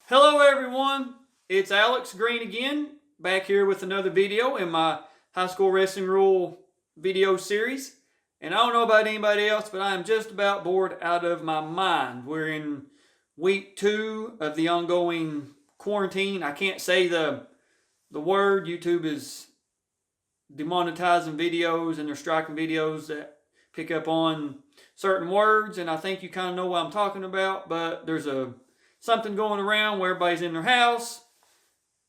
Hello everyone, it's Alex Green again, back here with another video in my high school wrestling rule video series. And I don't know about anybody else, but I am just about bored out of my mind. We're in week 2 of the ongoing quarantine. I can't say the word. YouTube is demonetizing videos and they're striking videos that pick up on certain words, and I think you kind of know what I'm talking about, but there's something going around where everybody's in their house,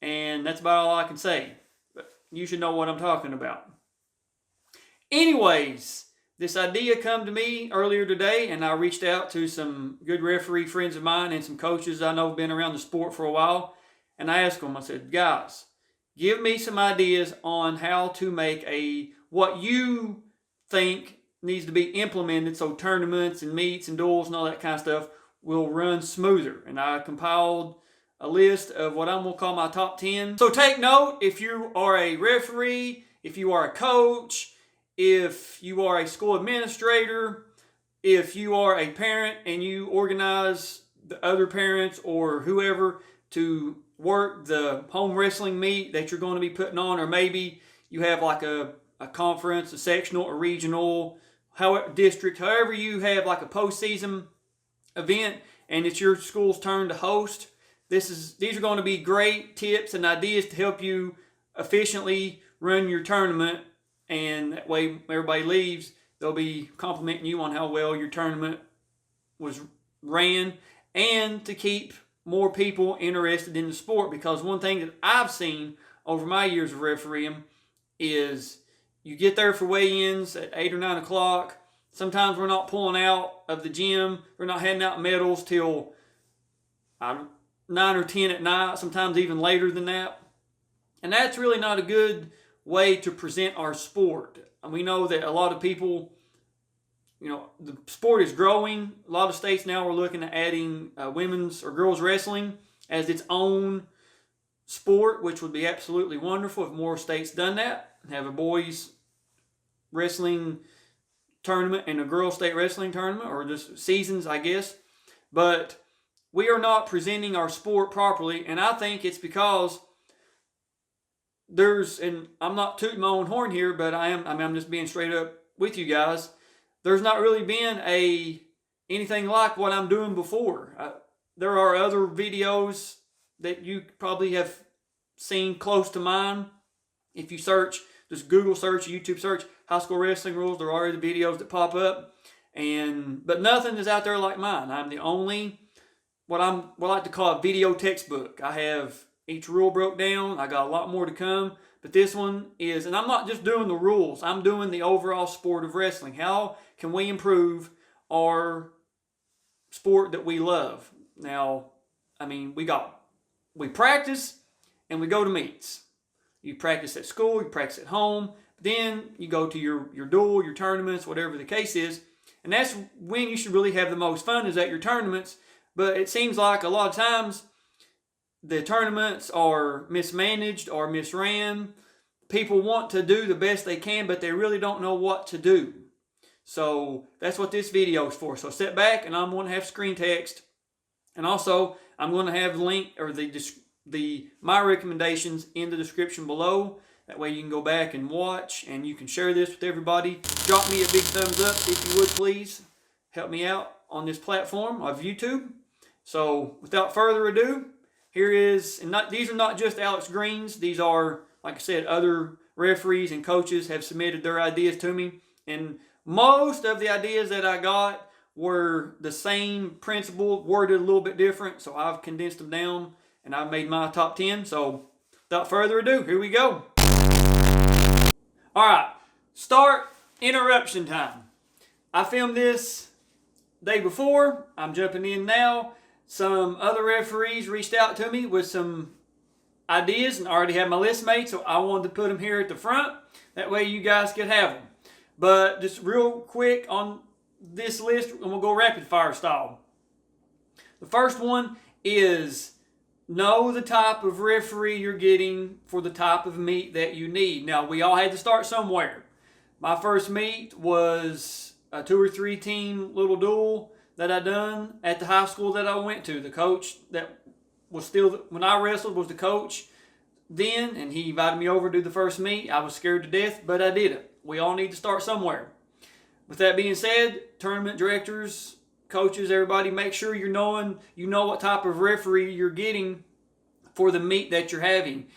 and that's about all I can say. But you should know what I'm talking about. Anyways, this idea come to me earlier today, and I reached out to some good referee friends of mine and some coaches I know have been around the sport for a while, and I asked them, I said, guys, give me some ideas on how to make what you think needs to be implemented so tournaments and meets and duels and all that kind of stuff will run smoother. And I compiled a list of what I'm going to call my top 10. So take note, if you are a referee, if you are a coach, if you are a school administrator, if you are a parent and you organize the other parents or whoever to work the home wrestling meet that you're going to be putting on, or maybe you have like a conference, a sectional, a regional, district, however you have like a postseason event and it's your school's turn to host. These are going to be great tips and ideas to help you efficiently run your tournament, and that way when everybody leaves, they'll be complimenting you on how well your tournament was ran, and to keep more people interested in the sport. Because one thing that I've seen over my years of refereeing is you get there for weigh-ins at 8 or 9 o'clock. Sometimes we're not pulling out of the gym. We're not handing out medals till 9 or 10 at night, sometimes even later than that. And that's really not a good way to present our sport. And we know that a lot of people, the sport is growing. A lot of states now are looking at adding women's or girls wrestling as its own sport, which would be absolutely wonderful if more states done that. Have a boys wrestling tournament and a girls state wrestling tournament, or just seasons, I guess. But we are not presenting our sport properly, and I think it's because and I'm not tooting my own horn here, but I'm just being straight up with you guys. There's not really been anything like what I'm doing before. There are other videos that you probably have seen close to mine. If you just Google search, YouTube search, high school wrestling rules, there are already videos that pop up. But nothing is out there like mine. I'm the only, what I like to call a video textbook. I have each rule broke down. I got a lot more to come. But this one is, and I'm not just doing the rules, I'm doing the overall sport of wrestling. How can we improve our sport that we love? Now, we practice and we go to meets. You practice at school, you practice at home, then you go to your duel, your tournaments, whatever the case is. And that's when you should really have the most fun, is at your tournaments. But it seems like a lot of times the tournaments are mismanaged or misran. People want to do the best they can, but they really don't know what to do. So that's what this video is for. So sit back, and I'm going to have screen text. And also, I'm going to have the link or my recommendations in the description below. That way you can go back and watch, and you can share this with everybody. Drop me a big thumbs up if you would, please. Help me out on this platform of YouTube. So without further ado, here is, these are not just Alex Green's. These are, like I said, other referees and coaches have submitted their ideas to me. And most of the ideas that I got were the same principle, worded a little bit different. So I've condensed them down, and I've made my top 10. So without further ado, here we go. All right, start interruption time. I filmed this day before. I'm jumping in now. Some other referees reached out to me with some ideas, and I already had my list made, so I wanted to put them here at the front. That way you guys could have them. But just real quick on this list, and we'll go rapid fire style. The first one is know the type of referee you're getting for the type of meet that you need. Now, we all had to start somewhere. My first meet was a 2 or 3 team little duel that I done at the high school that I went to. The coach that was still, when I wrestled, was the coach then, and he invited me over to do the first meet. I was scared to death, but I did it. We all need to start somewhere. With that being said, tournament directors, coaches, everybody, make sure you know what type of referee you're getting for the meet that you're having.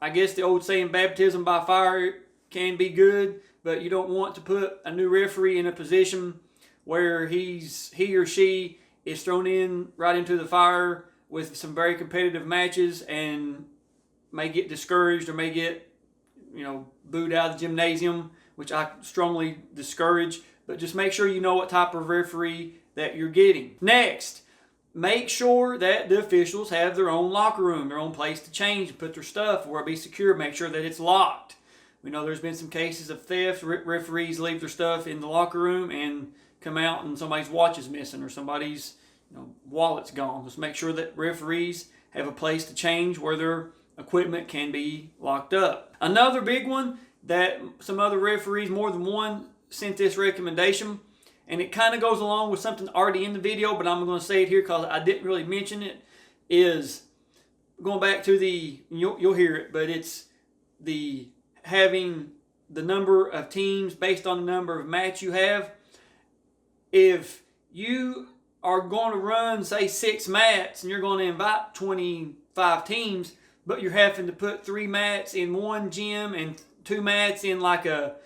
I guess the old saying, baptism by fire, can be good, but you don't want to put a new referee in a position where he or she is thrown in right into the fire with some very competitive matches and may get discouraged or may get, booed out of the gymnasium, which I strongly discourage. But just make sure you know what type of referee that you're getting. Next, make sure that the officials have their own locker room, their own place to change and put their stuff where it'll be secure. Make sure that it's locked. We know there's been some cases of theft. Referees leave their stuff in the locker room and come out and somebody's watch is missing or somebody's wallet's gone. Just make sure that referees have a place to change where their equipment can be locked up. Another big one that some other referees, more than one, sent this recommendation, and it kind of goes along with something already in the video, but I'm going to say it here because I didn't really mention it, is going back to you'll hear it, but it's the having the number of teams based on the number of matches you have. If you are going to run, say, 6 mats and you're going to invite 25 teams, but you're having to put 3 mats in one gym and 2 mats in like a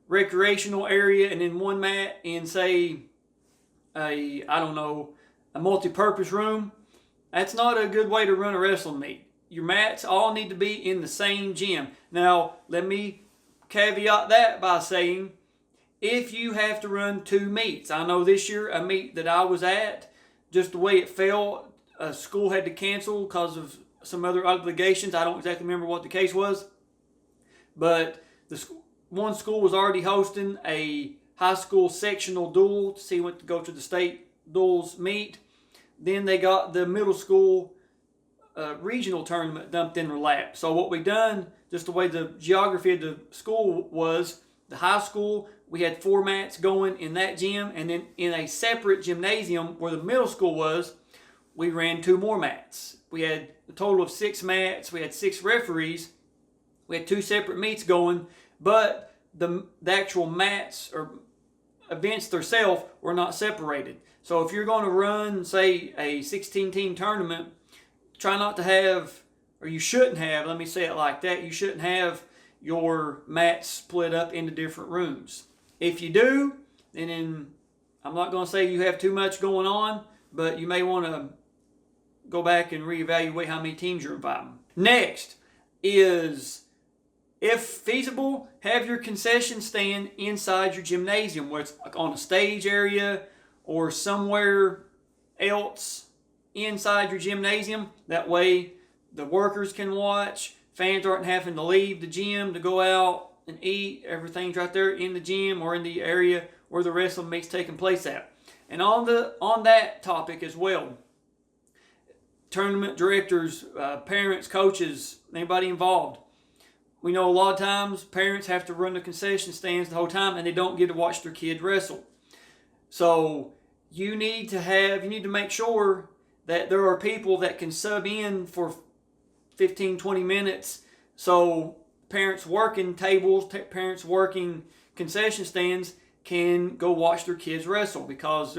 recreational area and then 1 mat in, say, a multi-purpose room, that's not a good way to run a wrestling meet. Your mats all need to be in the same gym. Now, let me caveat that by saying, if you have to run 2 meets, I know this year a meet that I was at, just the way it fell, a school had to cancel because of some other obligations. I don't exactly remember what the case was, but one school was already hosting a high school sectional duel to see what to go to the state duels meet. Then they got the middle school regional tournament dumped in their lap. So what we done, just the way the geography of the school was, the high school, we had 4 mats going in that gym, and then in a separate gymnasium where the middle school was, we ran 2 more mats. We had a total of 6 mats. We had 6 referees. We had 2 separate meets going, but the actual mats or events themselves were not separated. So if you're going to run, say, a 16-team tournament, try not to have, or you shouldn't have, let me say it like that, you shouldn't have your mats split up into different rooms. If you do, then I'm not going to say you have too much going on, but you may want to go back and reevaluate how many teams you're inviting. Next is, if feasible, have your concession stand inside your gymnasium, where it's like on a stage area or somewhere else inside your gymnasium. That way the workers can watch. Fans aren't having to leave the gym to go out and eat. Everything's right there in the gym or in the area where the wrestling meet's taking place at. And on that topic as well, tournament directors, parents, coaches, anybody involved, we know a lot of times parents have to run the concession stands the whole time and they don't get to watch their kid wrestle. So you need to make sure that there are people that can sub in for 15, 20 minutes. So parents working tables, parents working concession stands can go watch their kids wrestle. Because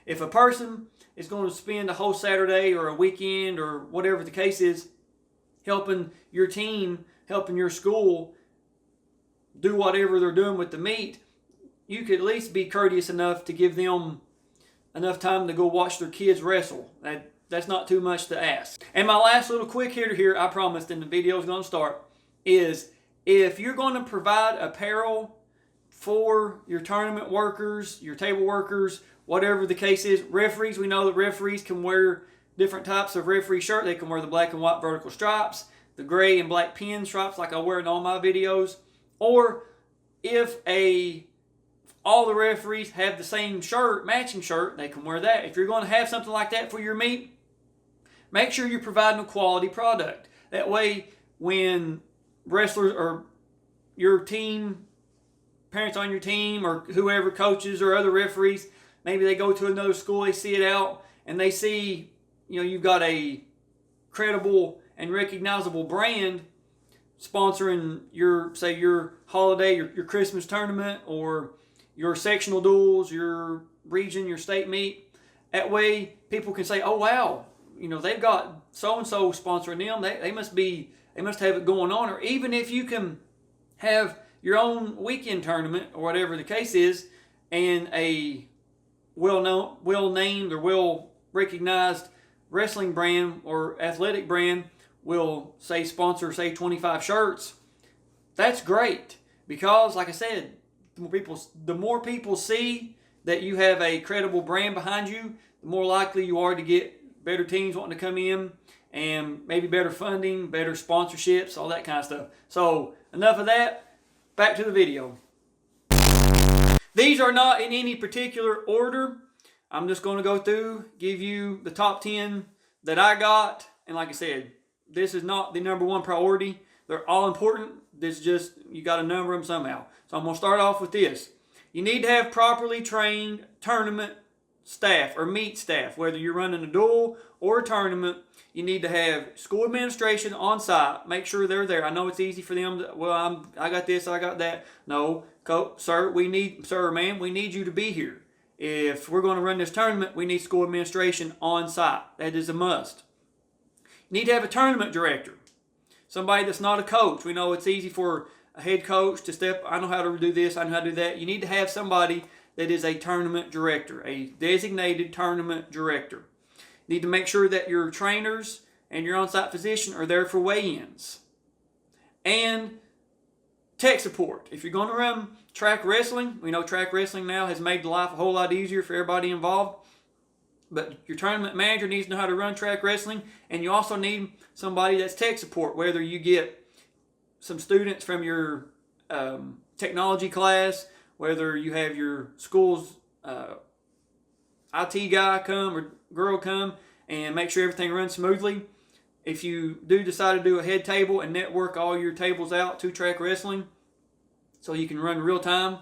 if a person is going to spend a whole Saturday or a weekend or whatever the case is helping your team, helping your school do whatever they're doing with the meet, you could at least be courteous enough to give them enough time to go watch their kids wrestle. That's not too much to ask. And my last little quick hitter here, I promised, and the video is going to start, is if you're going to provide apparel for your tournament workers, your table workers, whatever the case is, referees, we know that referees can wear different types of referee shirt. They can wear the black and white vertical stripes, the gray and black pin stripes like I wear in all my videos. Or if all the referees have the same shirt, matching shirt, they can wear that. If you're going to have something like that for your meet, make sure you're providing a quality product. That way, when wrestlers or your team, parents on your team, or whoever, coaches or other referees, maybe they go to another school, they see it out, and they see you've got a credible and recognizable brand sponsoring your holiday, your Christmas tournament, or your sectional duels, your region, your state meet. That way people can say, oh wow, they've got so and so sponsoring them. They must have it going on. Or even if you can have your own weekend tournament or whatever the case is, and a well-named or well-recognized wrestling brand or athletic brand will sponsor 25 shirts, that's great, because like I said, the more people see that you have a credible brand behind you, the more likely you are to get better teams wanting to come in, and maybe better funding, better sponsorships, all that kind of stuff. So enough of that, back to the video. These are not in any particular order. I'm just going to go through, give you the top 10 that I got, and like I said, this is not the number one priority. They're all important. This just, you got to number them somehow. So I'm going to start off with this. You need to have properly trained tournament staff or meet staff. Whether you're running a duel or a tournament, you need to have school administration on site. Make sure they're there. I know it's easy for them to, well, I got this, I got that. No, sir, we need you to be here. If we're going to run this tournament, we need school administration on site. That is a must. You need to have a tournament director. Somebody that's not a coach. We know it's easy for a head coach to step, I know how to do this, I know how to do that. You need to have somebody that is a tournament director, a designated tournament director. You need to make sure that your trainers and your on-site physician are there for weigh-ins. And tech support. If you're going to run track wrestling, we know track wrestling now has made life a whole lot easier for everybody involved. But your tournament manager needs to know how to run track wrestling, and you also need somebody that's tech support, whether you get some students from your technology class, whether you have your school's IT guy come or girl come and make sure everything runs smoothly. If you do decide to do a head table and network all your tables out to track wrestling so you can run real time,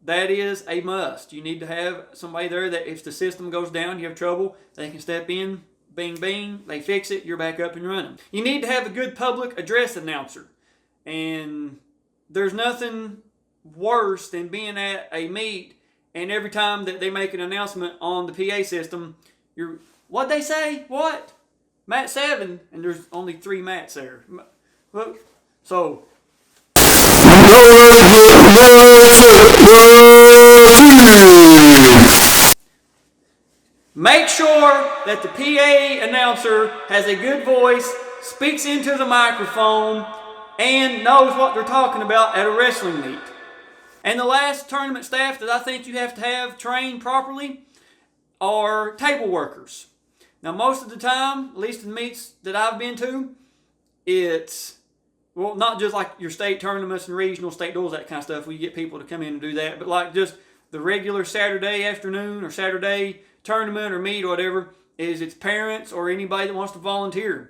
that is a must. You need to have somebody there that if the system goes down, you have trouble, they can step in, bing, bing, they fix it, you're back up and running. You need to have a good public address announcer. And there's nothing worse than being at a meet and every time that they make an announcement on the PA system, what'd they say? What? Mat 7, and there's only 3 mats there. So make sure that the PA announcer has a good voice, speaks into the microphone, and knows what they're talking about at a wrestling meet. And the last tournament staff that I think you have to have trained properly are table workers. Now most of the time, at least in the meets that I've been to, it's, well, not just like your state tournaments and regional state duels, that kind of stuff, we get people to come in and do that, but like just the regular Saturday afternoon or Saturday tournament or meet or whatever, it's parents or anybody that wants to volunteer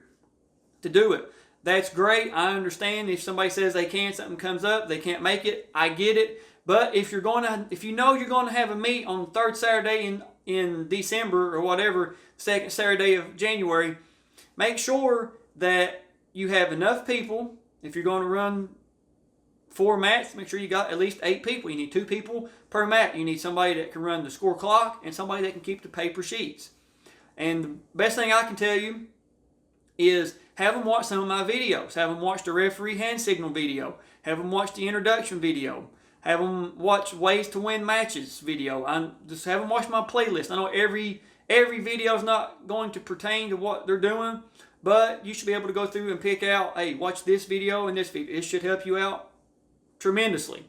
to do it. That's great. I understand if somebody says they can, something comes up, they can't make it. I get it. But if you know you're going to have a meet on the third Saturday in December or whatever, second Saturday of January, make sure that you have enough people. If you're going to run 4 mats, make sure you got at least 8 people. You need 2 people per mat. You need somebody that can run the score clock and somebody that can keep the paper sheets. And the best thing I can tell you is have them watch some of my videos. Have them watch the referee hand signal video. Have them watch the introduction video. Have them watch ways to win matches video. Just have them watch my playlist. I know every video is not going to pertain to what they're doing, but you should be able to go through and pick out, hey, watch this video and this video. It should help you out tremendously.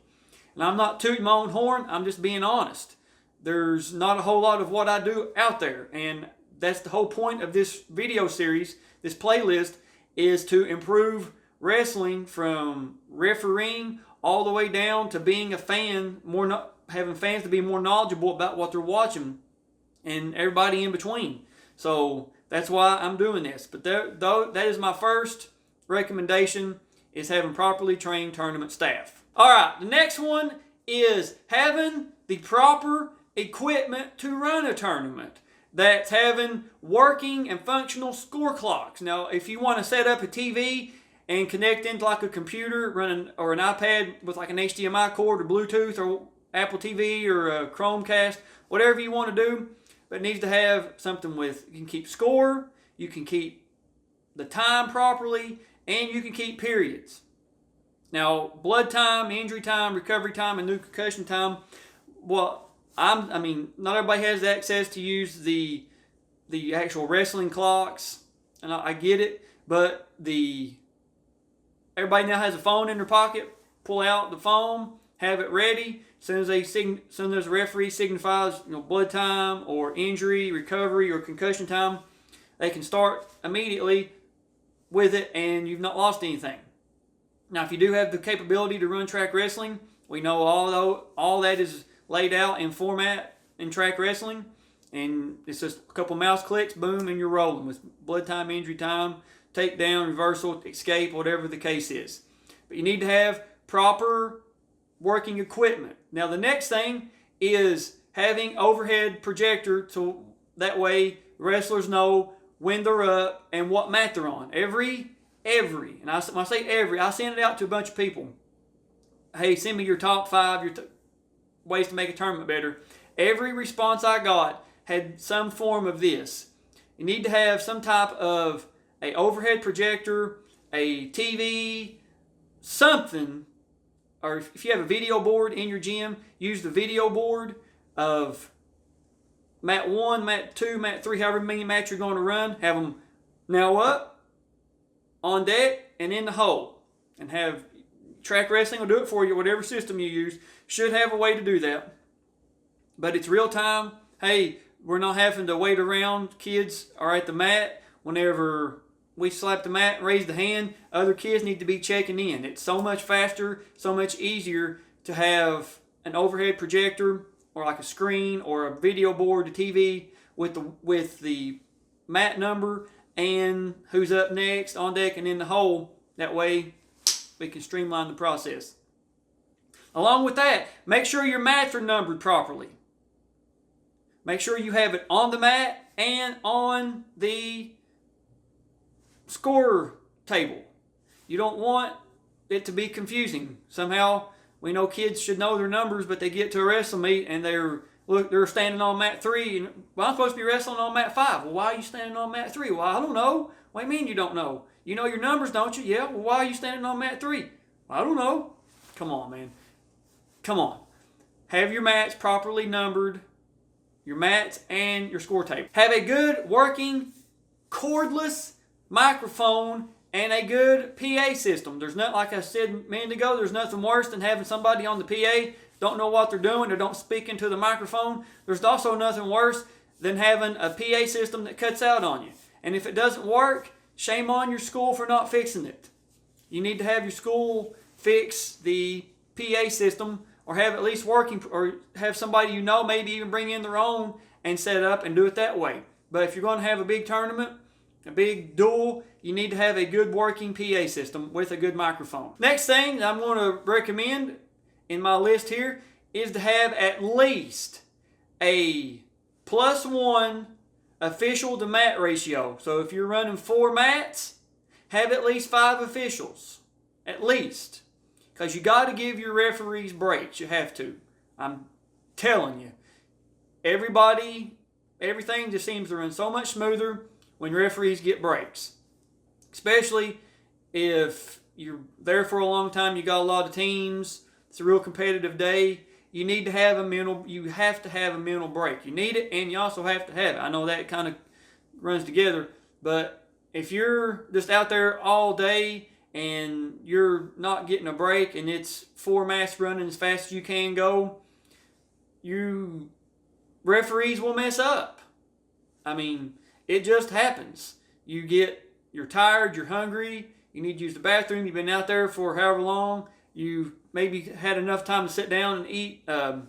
And I'm not tooting my own horn. I'm just being honest. There's not a whole lot of what I do out there, and that's the whole point of this video series, this playlist, is to improve wrestling from refereeing all the way down to being a fan, having fans to be more knowledgeable about what they're watching, and everybody in between. So that's why I'm doing this. But that is my first recommendation, is having properly trained tournament staff. All right, the next one is having the proper equipment to run a tournament. that's having working and functional score clocks. Now, if you want to set up a TV and connect into like a computer running or an iPad with like an HDMI cord or Bluetooth or Apple TV or a Chromecast, whatever you want to do, but it needs to have something with, you can keep score, you can keep the time properly, and you can keep periods. Now, blood time, injury time, recovery time, and new concussion time, well, I mean, not everybody has access to use the actual wrestling clocks, and I get it, but everybody now has a phone in their pocket. Pull out the phone, have it ready. As soon as the referee signifies, blood time or injury, recovery, or concussion time, they can start immediately with it, and you've not lost anything. Now, if you do have the capability to run track wrestling, we know all that is laid out in format in track wrestling, and it's just a couple mouse clicks, boom, and you're rolling with blood time, injury time, takedown, reversal, escape, whatever the case is. But you need to have proper working equipment. Now, the next thing is having overhead projector, so that way wrestlers know when they're up and what mat they're on. Every, and when I say every, I send it out to a bunch of people. Hey, send me your top 5, ways to make a tournament better. Every response I got had some form of this. You need to have some type of a overhead projector, a TV, something, or if you have a video board in your gym, use the video board of mat 1, mat 2, mat 3, however many mats you're going to run. Have them now up, on deck, and in the hole. And have track wrestling will do it for you, whatever system you use. Should have a way to do that. But it's real time. Hey, we're not having to wait around. Kids are at the mat. Whenever we slap the mat and raise the hand, other kids need to be checking in. It's so much faster, so much easier to have an overhead projector or like a screen or a video board, a TV with the mat number and who's up next, on deck, and in the hole. That way we can streamline the process. Along with that, make sure your mats are numbered properly. Make sure you have it on the mat and on the score table. You don't want it to be confusing. Somehow, we know kids should know their numbers, but they get to a wrestling meet and they're standing on mat 3, and I'm supposed to be wrestling on mat 5. Well, why are you standing on mat 3? Well, I don't know. What do you mean you don't know? You know your numbers, don't you? Yeah. Well, why are you standing on mat 3? I don't know. Come on, man. Come on. Have your mats properly numbered, your mats and your score table. Have a good working cordless microphone and a good PA system. There's not, like I said a minute ago, there's nothing worse than having somebody on the PA don't know what they're doing or don't speak into the microphone. There's also nothing worse than having a PA system that cuts out on you. And if it doesn't work, shame on your school for not fixing it. You need to have your school fix the PA system, or have at least working, or have somebody you know maybe even bring in their own and set up and do it that way. But if you're going to have a big tournament, a big duel, you need to have a good working PA system with a good microphone. Next thing I'm going to recommend in my list here is to have at least a +1 official to mat ratio. So if you're running 4 mats, have at least 5 officials. At least. Because you got to give your referees breaks. You have to. I'm telling you. Everything just seems to run so much smoother when referees get breaks. Especially if you're there for a long time, you got a lot of teams, it's a real competitive day. You have to have a mental break. You need it, and you also have to have it. I know that kind of runs together, but if you're just out there all day and you're not getting a break and it's 4 mats running as fast as you can go, referees will mess up. I mean, it just happens. You're tired, you're hungry, you need to use the bathroom, you've been out there for however long, you maybe had enough time to sit down and eat a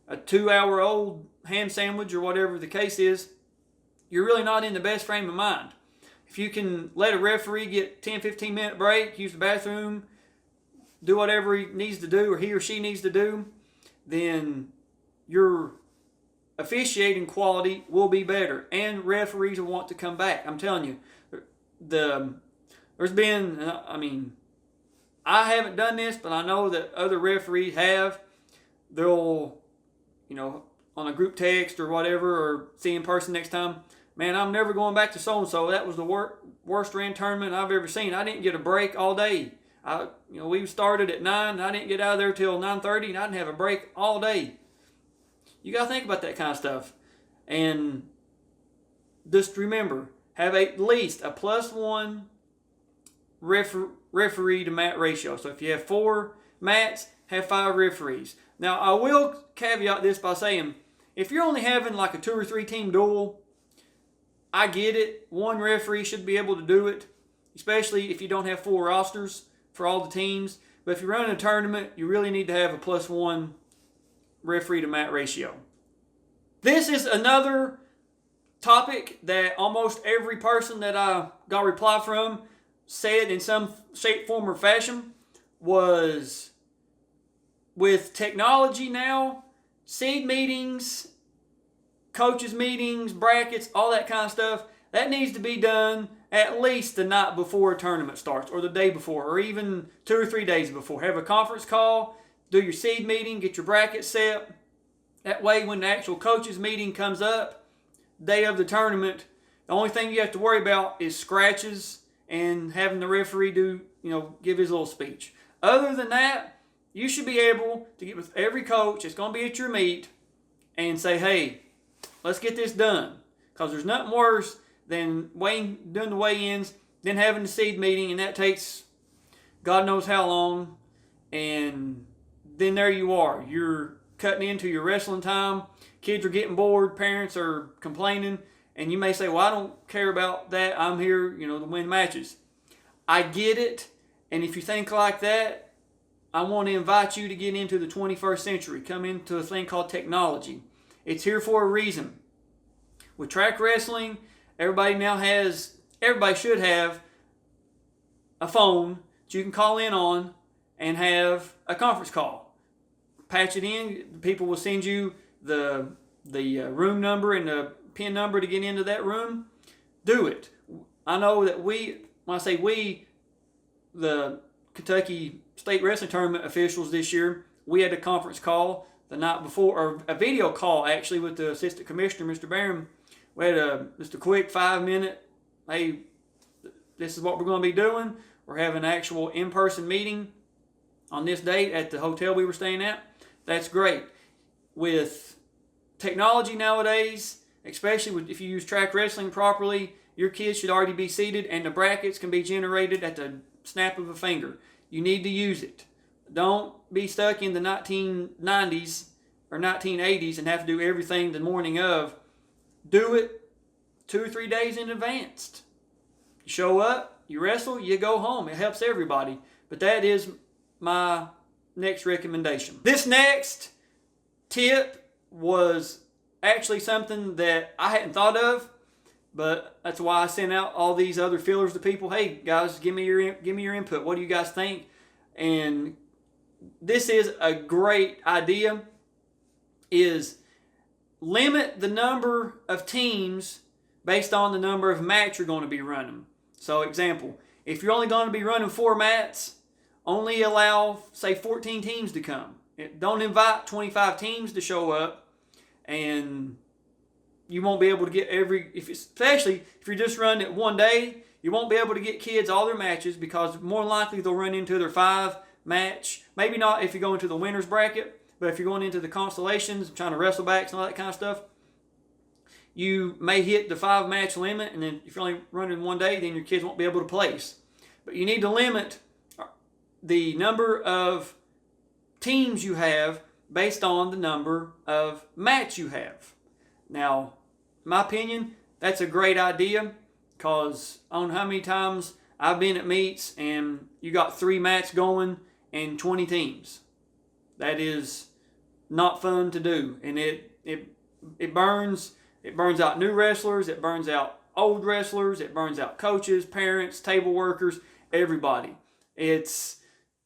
2-hour-old ham sandwich or whatever the case is. You're really not in the best frame of mind. If you can let a referee get 10-15 minute break, use the bathroom, do whatever he needs to do or he or she needs to do, then you're officiating quality will be better, and referees will want to come back. I'm telling you, there's been, I haven't done this, but I know that other referees have. They'll, on a group text or whatever, or see in person next time, man, I'm never going back to so-and-so. That was the worst ran tournament I've ever seen. I didn't get a break all day. We started at 9, and I didn't get out of there till 9:30, and I didn't have a break all day. You got to think about that kind of stuff. And just remember, have at least a +1 referee to mat ratio. So if you have 4 mats, have 5 referees. Now, I will caveat this by saying, if you're only having like a 2 or 3 team duel, I get it. 1 referee should be able to do it, especially if you don't have 4 rosters for all the teams. But if you're running a tournament, you really need to have a +1 referee to mat ratio. This is another topic that almost every person that I got a reply from said in some shape, form, or fashion was, with technology now, seed meetings, coaches meetings, brackets, all that kind of stuff, that needs to be done at least the night before a tournament starts, or the day before, or even 2 or 3 days before. Have a conference call, do your seed meeting, get your bracket set. That way when the actual coaches meeting comes up, day of the tournament, the only thing you have to worry about is scratches and having the referee give his little speech. Other than that, you should be able to get with every coach that's going to be at your meet and say, hey, let's get this done. Because there's nothing worse than doing the weigh-ins, then having the seed meeting, and that takes God knows how long. And then there you are. You're cutting into your wrestling time. Kids are getting bored. Parents are complaining. And you may say, well, I don't care about that. I'm here, to win matches. I get it. And if you think like that, I want to invite you to get into the 21st century. Come into a thing called technology. It's here for a reason. With track wrestling, everybody should have a phone that you can call in on and have a conference call. Patch it in. People will send you the room number and the PIN number to get into that room. Do it. I know that when I say we, the Kentucky State Wrestling Tournament officials this year, we had a conference call the night before, or a video call actually, with the Assistant Commissioner, Mr. Barham. We had just a quick 5-minute, hey, this is what we're going to be doing. We're having an actual in-person meeting on this date at the hotel we were staying at. That's great. With technology nowadays, especially if you use track wrestling properly, your kids should already be seated and the brackets can be generated at the snap of a finger. You need to use it. Don't be stuck in the 1990s or 1980s and have to do everything the morning of. Do it 2 or 3 days in advance. You show up, you wrestle, you go home. It helps everybody. But that is my next recommendation. This next tip was actually something that I hadn't thought of, but that's why I sent out all these other feelers to people. Hey guys, give me your input. What do you guys think? And this is a great idea. Is limit the number of teams based on the number of mats you're going to be running. So example, if you're only going to be running 4 mats, only allow, say, 14 teams to come. Don't invite 25 teams to show up, and you won't be able to get especially if you're just running it one day, you won't be able to get kids all their matches, because more than likely they'll run into their 5 match. Maybe not if you go into the winner's bracket, but if you're going into the constellations, trying to wrestle backs and all that kind of stuff, you may hit the 5 match limit, and then if you're only running one day, then your kids won't be able to place. But you need to limit the number of teams you have based on the number of mats you have. Now, in my opinion, that's a great idea, because I don't know how many times I've been at meets and you got 3 mats going and 20 teams. That is not fun to do, and it burns out new wrestlers, it burns out old wrestlers, it burns out coaches, parents, table workers, everybody. It's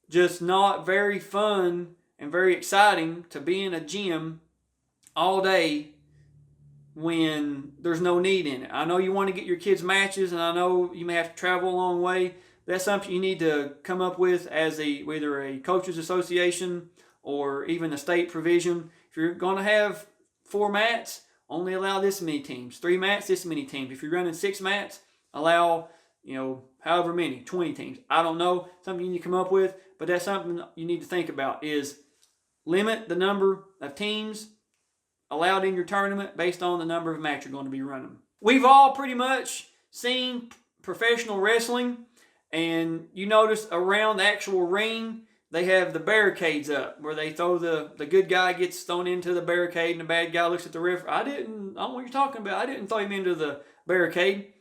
just not very fun and very exciting to be in a gym all day when there's no need in it. I know you want to get your kids matches, and I know you may have to travel a long way. That's something you need to come up with as either a coaches association or even a state provision. If you're going to have 4 mats, only allow this many teams. 3 mats, this many teams. If you're running 6 mats, allow, however many, 20 teams. I don't know, something you need to come up with, but that's something you need to think about is limit the number of teams allowed in your tournament based on the number of matches you're going to be running. We've all pretty much seen professional wrestling, and you notice around the actual ring, they have the barricades up where they throw the good guy gets thrown into the barricade and the bad guy looks at the ref. I don't know what you're talking about. I didn't throw him into the barricade.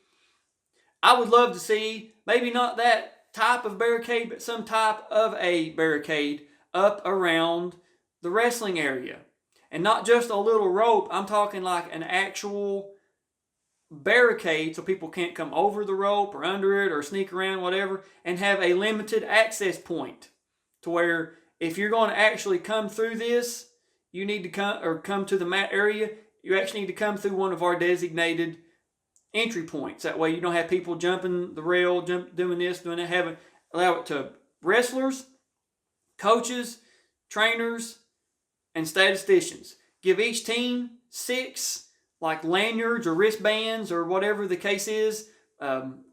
I would love to see maybe not that type of barricade, but some type of a barricade up around the wrestling area. And not just a little rope. I'm talking like an actual barricade so people can't come over the rope or under it or sneak around, whatever, and have a limited access point to where if you're going to actually come through this, you need to come to the mat area, you actually need to come through one of our designated entry points. That way you don't have people jumping the rail, doing this, doing that. Allow it to wrestlers, coaches, trainers, and statisticians. Give each team 6 like lanyards or wristbands or whatever the case is,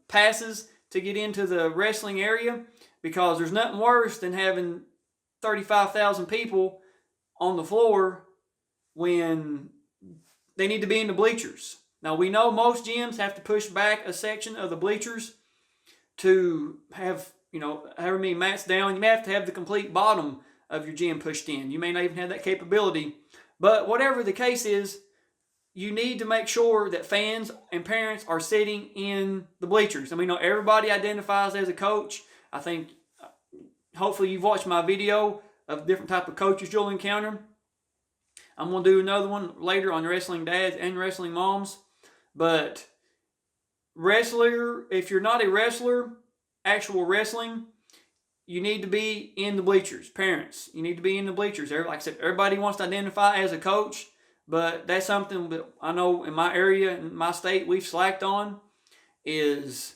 passes to get into the wrestling area, because there's nothing worse than having 35,000 people on the floor when they need to be in the bleachers. Now we know most gyms have to push back a section of the bleachers to have, however many mats down. You may have to have the complete bottom of your gym pushed in. You may not even have that capability. But whatever the case is, you need to make sure that fans and parents are sitting in the bleachers. I mean, everybody identifies as a coach. I think hopefully you've watched my video of different type of coaches you'll encounter. I'm going to do another one later on wrestling dads and wrestling moms. But if you're not a wrestler, actual wrestling, you need to be in the bleachers. Parents, you need to be in the bleachers. Like I said, everybody wants to identify as a coach, but that's something that I know in my area, in my state, we've slacked on, is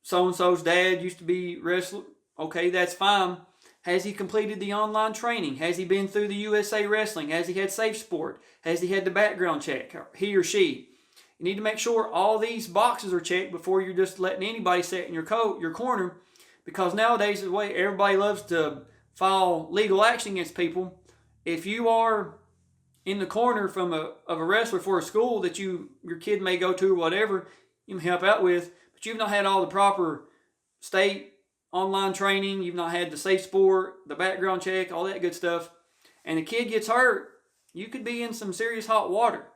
so-and-so's dad used to be wrestler. Okay, that's fine. Has he completed the online training? Has he been through the USA Wrestling? Has he had Safe Sport? Has he had the background check? He or she. You need to make sure all these boxes are checked before you're just letting anybody sit in your corner, because nowadays, the way everybody loves to file legal action against people, if you are in the corner of a wrestler for a school that your kid may go to or whatever, you can help out with, but you've not had all the proper state online training, you've not had the Safe Sport, the background check, all that good stuff, and the kid gets hurt, you could be in some serious hot water.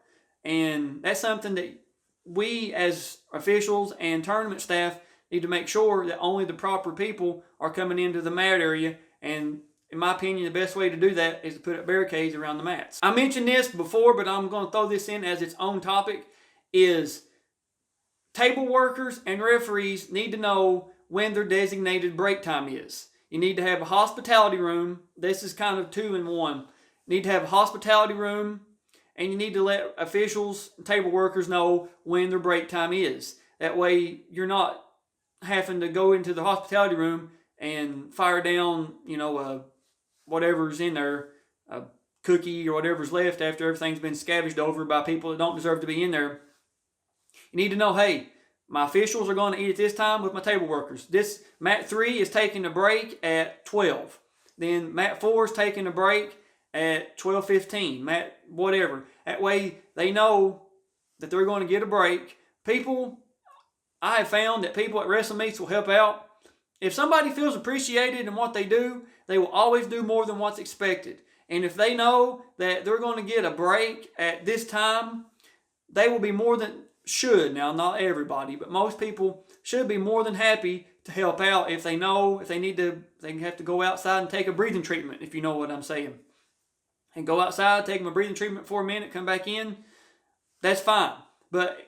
And that's something that we as officials and tournament staff need to make sure that only the proper people are coming into the mat area. And in my opinion, the best way to do that is to put up barricades around the mats. I mentioned this before, but I'm going to throw this in as its own topic, is table workers and referees need to know when their designated break time is. You need to have a hospitality room. This is kind of 2 in 1. You need to have a hospitality room, and you need to let officials and table workers know when their break time is. That way you're not having to go into the hospitality room and fire down, whatever's in there, a cookie or whatever's left after everything's been scavenged over by people that don't deserve to be in there. You need to know, hey, my officials are going to eat at this time with my table workers. This mat 3 is taking a break at 12. Then mat 4 is taking a break at 12:15. Mat whatever. That way they know that they're going to get a break. I have found that people at wrestling meets will help out. If somebody feels appreciated in what they do, they will always do more than what's expected. And if they know that they're going to get a break at this time, they will be now not everybody, but most people should be more than happy to help out if they know, if they have to go outside and take a breathing treatment, if you know what I'm saying. And go outside, take them a breathing treatment for a minute, come back in, that's fine. But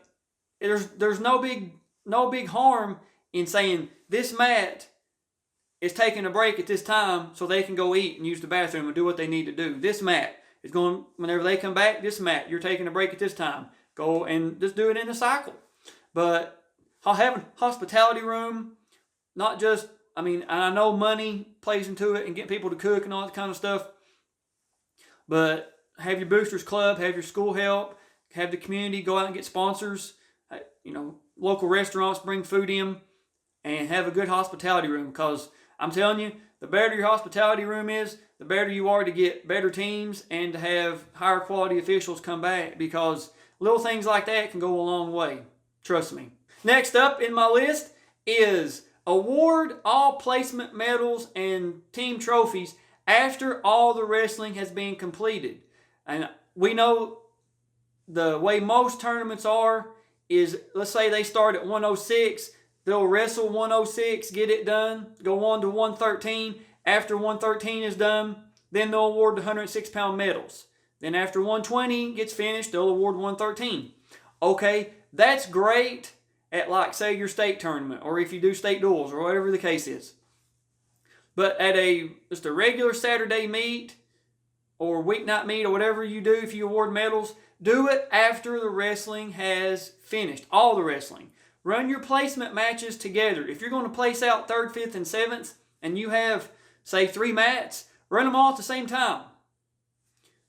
there's no big harm in saying this mat is taking a break at this time so they can go eat and use the bathroom and do what they need to do. This mat is going, whenever they come back, this mat, you're taking a break at this time. Go and just do it in a cycle. But having hospitality room, not just, I know money plays into it and getting people to cook and all that kind of stuff, but have your boosters club, have your school help, have the community go out and get sponsors, local restaurants bring food in, and have a good hospitality room, because I'm telling you, the better your hospitality room is, the better you are to get better teams and to have higher quality officials come back, because little things like that can go a long way. Trust me. Next up in my list is award all placement medals and team trophies after all the wrestling has been completed. And we know the way most tournaments are is, let's say they start at 106, they'll wrestle 106, get it done, go on to 113. After 113 is done, then they'll award the 106-pound medals. Then after 120 gets finished, they'll award 113. Okay, that's great at, like, say, your state tournament, or if you do state duels, or whatever the case is. But at just a regular Saturday meet, or weeknight meet, or whatever you do, if you award medals, do it after the wrestling has finished. All the wrestling. Run your placement matches together. If you're going to place out 3rd, 5th, and 7th, and you have, say, 3 mats, run them all at the same time.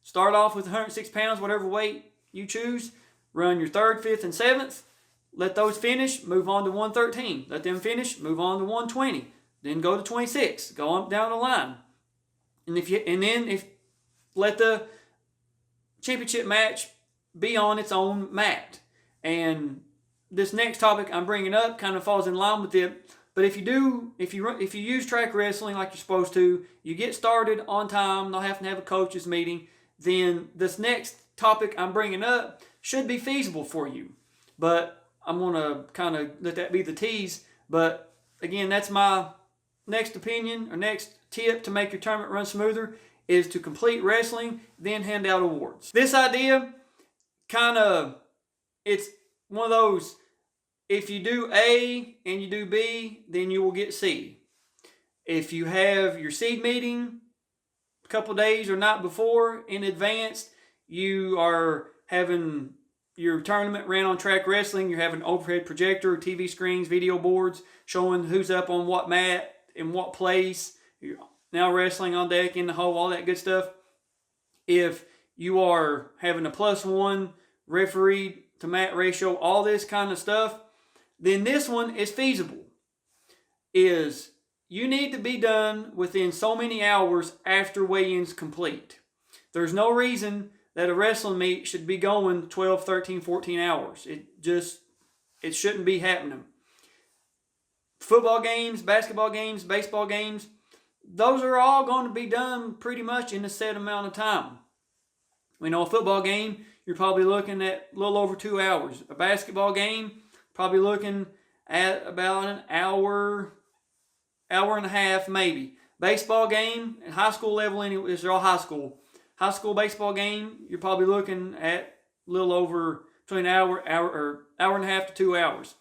Start off with 106 pounds, whatever weight you choose. Run your 3rd, 5th, and 7th. Let those finish. Move on to 113. Let them finish. Move on to 120. Then go to 26. Go on down the line. And let the championship match be on its own mat. And this next topic I'm bringing up kind of falls in line with it. But if you use track wrestling like you're supposed to, you get started on time, not having to have a coaches meeting, then this next topic I'm bringing up should be feasible for you. But I'm going to kind of let that be the tease. But again, that's my next opinion or next tip to make your tournament run smoother, is to complete wrestling, then hand out awards. This idea, it's one of those, if you do A and you do B, then you will get C. If you have your seed meeting a couple days or night before in advance, you are having your tournament ran on track wrestling, you're having overhead projector, TV screens, video boards showing who's up on what mat, in what place, you're now wrestling on deck, in the hole, all that good stuff. If you are having a +1 referee to mat ratio, all this kind of stuff, then this one is feasible. Is you need to be done within so many hours after weigh-ins complete. There's no reason that a wrestling meet should be going 12, 13, 14 hours. It shouldn't be happening. Football games, basketball games, baseball games, those are all going to be done pretty much in a set amount of time. We know a football game, you're probably looking at a little over 2 hours. A basketball game, probably looking at about an hour and a half maybe. Baseball game, at high school level anyway, they're all high school. High school baseball game, you're probably looking at a little over between an hour and a half to 2 hours.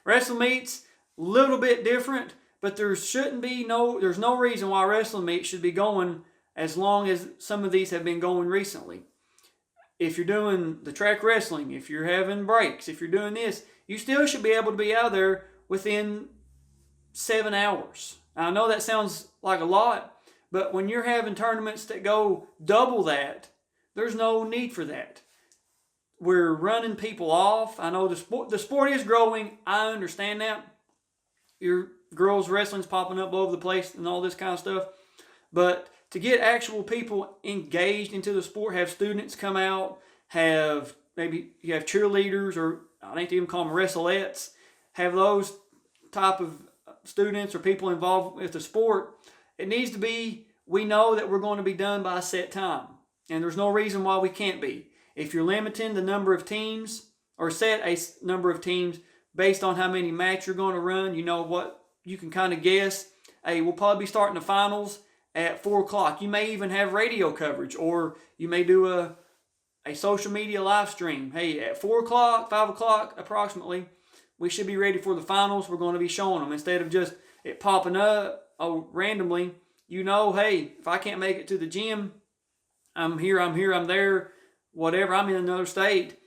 Wrestling meets, a little bit different, but there's no reason why wrestling meets should be going as long as some of these have been going recently. If you're doing the track wrestling, if you're having breaks, if you're doing this, you still should be able to be out there within 7 hours. Now, I know that sounds like a lot, but when you're having tournaments that go double that, there's no need for that. We're running people off. I know the sport is growing. I understand that. Your girls wrestling's popping up all over the place and all this kind of stuff. But to get actual people engaged into the sport, have students come out, maybe you have cheerleaders, or I think they even call them wrestlettes, have those type of students or people involved with the sport. It needs to be, we know that we're going to be done by a set time. And there's no reason why we can't be. If you're limiting the number of teams, or set a number of teams based on how many matches you're going to run, you know what, you can kind of guess, hey, we'll probably be starting the finals at 4 o'clock. You may even have radio coverage, or you may do a social media live stream. Hey, at 4 o'clock, 5 o'clock approximately, we should be ready for the finals. We're going to be showing them. Instead of just it popping up randomly, you know, hey, if I can't make it to the gym, I'm here, I'm there, whatever, I'm in another state,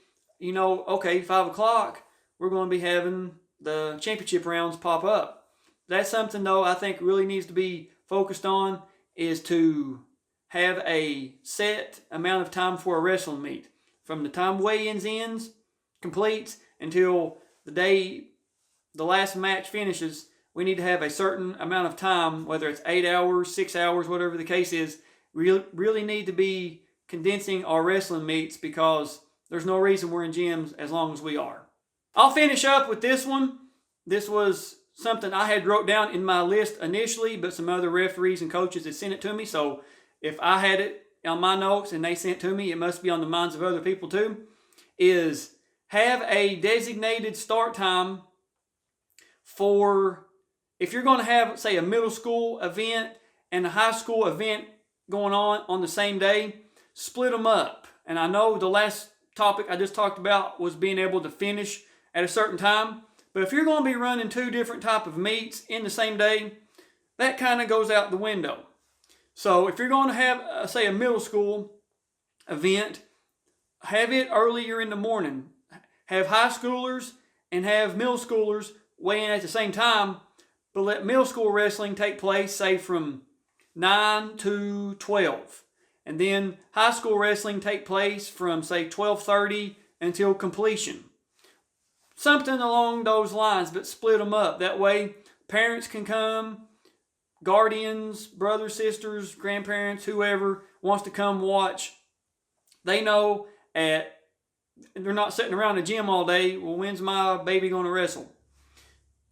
you know, okay, 5 o'clock, we're going to be having the championship rounds pop up. That's something, though, I think really needs to be focused on, is to have a set amount of time for a wrestling meet. From the time weigh-ins completes until the day the last match finishes, we need to have a certain amount of time, whether it's 8 hours, 6 hours, whatever the case is. Really need to be condensing our wrestling meets, because there's no reason we're in gyms as long as we are. I'll finish up with this one. This was something I had wrote down in my list initially, but some other referees and coaches had sent it to me. So if I had it on my notes and they sent it to me, it must be on the minds of other people too. Is have a designated start time for, if you're going to have, say, a middle school event and a high school event going on the same day, split them up. And I know the last topic I just talked about was being able to finish at a certain time. But if you're going to be running 2 different type of meets in the same day, that kind of goes out the window. So if you're going to have, say, a middle school event, have it earlier in the morning. Have high schoolers and have middle schoolers weigh in at the same time, but let middle school wrestling take place, say, from 9 to 12. And then high school wrestling take place from, say, 12:30 until completion. Something along those lines, but split them up. That way, parents can come, guardians, brothers, sisters, grandparents, whoever wants to come watch. They know they're not sitting around the gym all day. Well, when's my baby going to wrestle?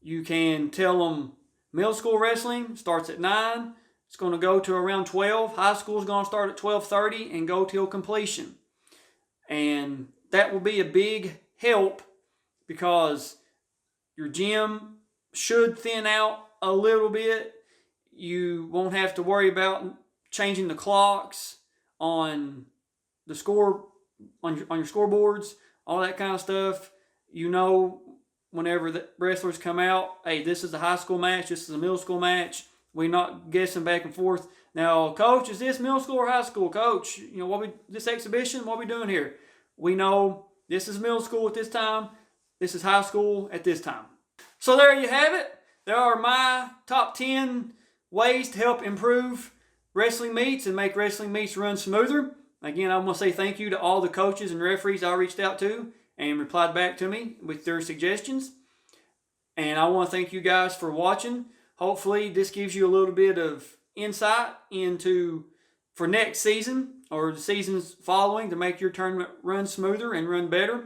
You can tell them middle school wrestling starts at 9. It's going to go to around 12. High school is going to start at 12:30 and go till completion. And that will be a big help, because your gym should thin out a little bit. You won't have to worry about changing the clocks on the score on your scoreboards, all that kind of stuff. You know, whenever the wrestlers come out, hey, this is a high school match, this is a middle school match. We're not guessing back and forth. Now, coach, is this middle school or high school? Coach, you know, this exhibition, what are we doing here? We know this is middle school at this time. This is high school at this time. So there you have it. There are my top 10 ways to help improve wrestling meets and make wrestling meets run smoother. Again, I want to say thank you to all the coaches and referees I reached out to and replied back to me with their suggestions. And I want to thank you guys for watching. Hopefully this gives you a little bit of insight into, for next season or the seasons following, to make your tournament run smoother and run better.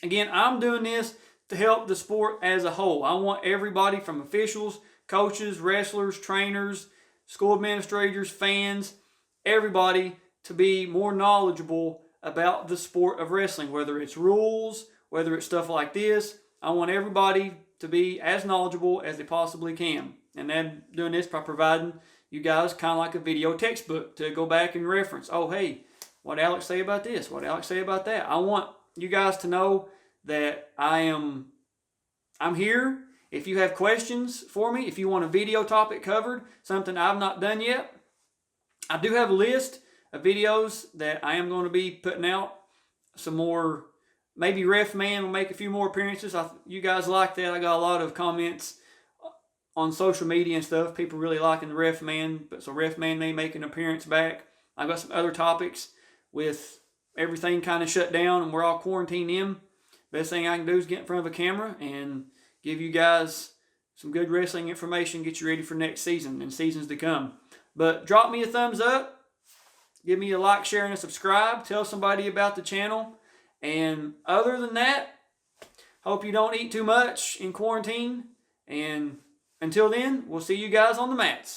Again, I'm doing this to help the sport as a whole. I want everybody from officials, coaches, wrestlers, trainers, school administrators, fans, everybody to be more knowledgeable about the sport of wrestling, whether it's rules, whether it's stuff like this. I want everybody to be as knowledgeable as they possibly can. And I'm doing this by providing you guys kind of like a video textbook to go back and reference. Oh, hey, what Alex say about this? What Alex say about that? I want you guys to know that I'm here. If you have questions for me, if you want a video topic covered, something I've not done yet, I do have a list of videos that I am going to be putting out. Some more, maybe Ref Man will make a few more appearances. You guys like that. I got a lot of comments on social media and stuff. People really liking the Ref Man, but so Ref Man may make an appearance back. I got some other topics with everything kind of shut down and we're all quarantined in. Best thing I can do is get in front of a camera and give you guys some good wrestling information, get you ready for next season and seasons to come. But drop me a thumbs up. Give me a like, share, and a subscribe. Tell somebody about the channel. And other than that, hope you don't eat too much in quarantine. And until then, we'll see you guys on the mats.